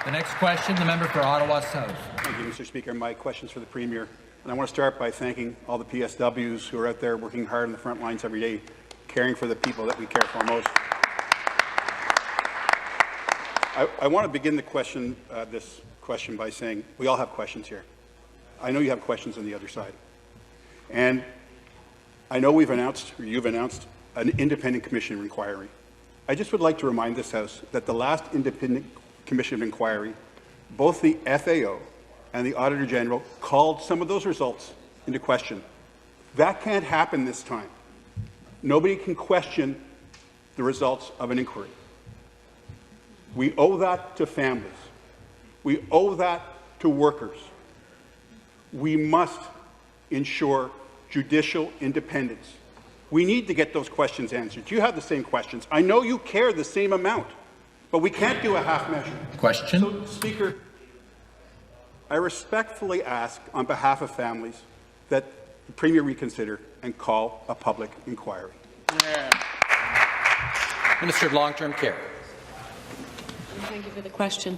The next question, the member for Ottawa South. Thank you, Mr. Speaker. My question's for the Premier. And I want to start by thanking all the PSWs who are out there working hard on the front lines every day, caring for the people that we care for most. I want to begin this question by saying we all have questions here. I know you have questions on the other side. And I know you've announced an independent commission of inquiry. I just would like to remind this House that the last independent commission of inquiry, both the FAO and the Auditor General called some of those results into question. That can't happen this time. Nobody can question the results of an inquiry. We owe that to families. We owe that to workers. We must ensure judicial independence. We need to get those questions answered. You have the same questions. I know you care the same amount, but we can't do a half measure. Question. So, Speaker, I respectfully ask on behalf of families that the Premier reconsider and call a public inquiry. Minister of Long-Term Care. Thank you for the question.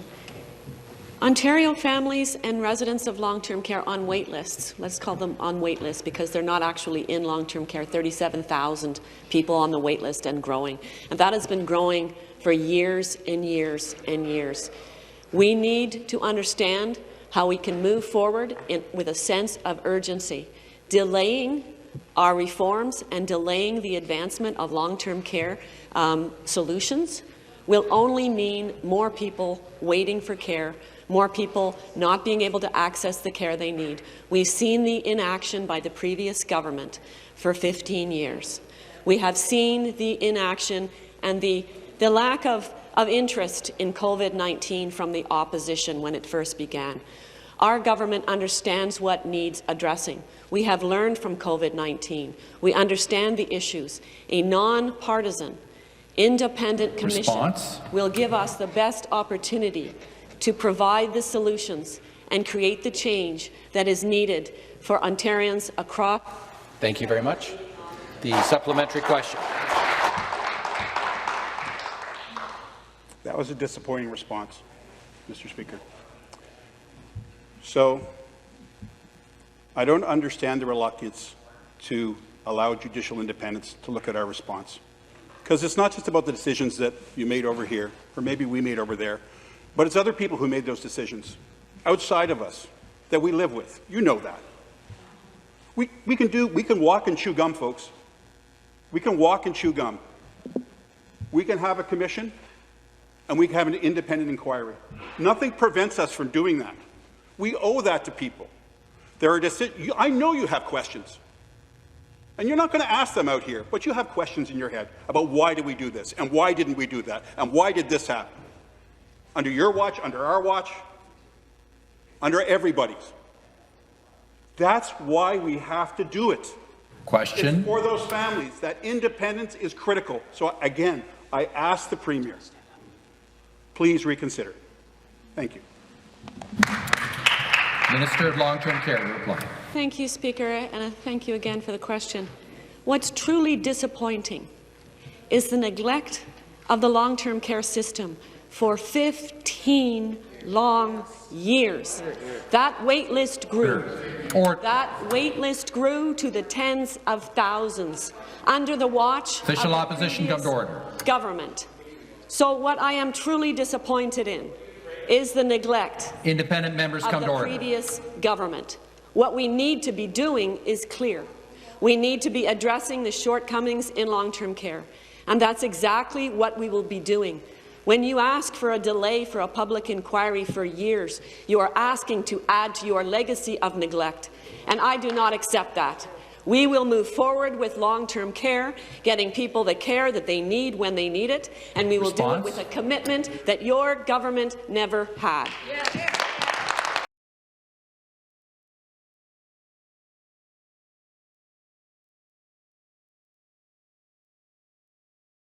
Ontario families and residents of long-term care on wait lists, let's call them on wait lists because they're not actually in long-term care, 37,000 people on the wait list and growing. And that has been growing for years and years and years. We need to understand how we can move forward with a sense of urgency. Delaying our reforms and delaying the advancement of long-term care solutions will only mean more people waiting for care, more people not being able to access the care they need. We've seen the inaction by the previous government for 15 years. We have seen the inaction and the lack of interest in COVID-19 from the opposition when it first began. Our government understands what needs addressing. We have learned from COVID-19. We understand the issues. A non-partisan, independent commission will give us the best opportunity to provide the solutions and create the change that is needed for Ontarians across. Thank you very much. The supplementary question. That was a disappointing response, Mr. Speaker. So, I don't understand the reluctance to allow judicial independence to look at our response. Because it's not just about the decisions that you made over here, or maybe we made over there, but it's other people who made those decisions outside of us that we live with. You know that. We can walk and chew gum, folks. We can walk and chew gum. We can have a commission, and we can have an independent inquiry. Nothing prevents us from doing that. We owe that to people. There are I know you have questions. And you're not going to ask them out here, but you have questions in your head about why did we do this, and why didn't we do that, and why did this happen? Under your watch, under our watch, under everybody's. That's why we have to do it. Question. It's for those families. That independence is critical. So again, I ask the Premier, please reconsider. Thank you. Minister of Long-Term Care to reply. Thank you, Speaker, and thank you again for the question. What's truly disappointing is the neglect of the long-term care system for 15 long years. That wait list grew. That wait list grew to the tens of thousands under the watch of the opposition come to order. Government. So what I am truly disappointed in is the neglect Independent members come of to the order. Previous government. What we need to be doing is clear. We need to be addressing the shortcomings in long-term care, and that's exactly what we will be doing. When you ask for a delay for a public inquiry for years, you are asking to add to your legacy of neglect, and I do not accept that. We will move forward with long-term care, getting people the care that they need when they need it, and we will do it with a commitment that your government never had.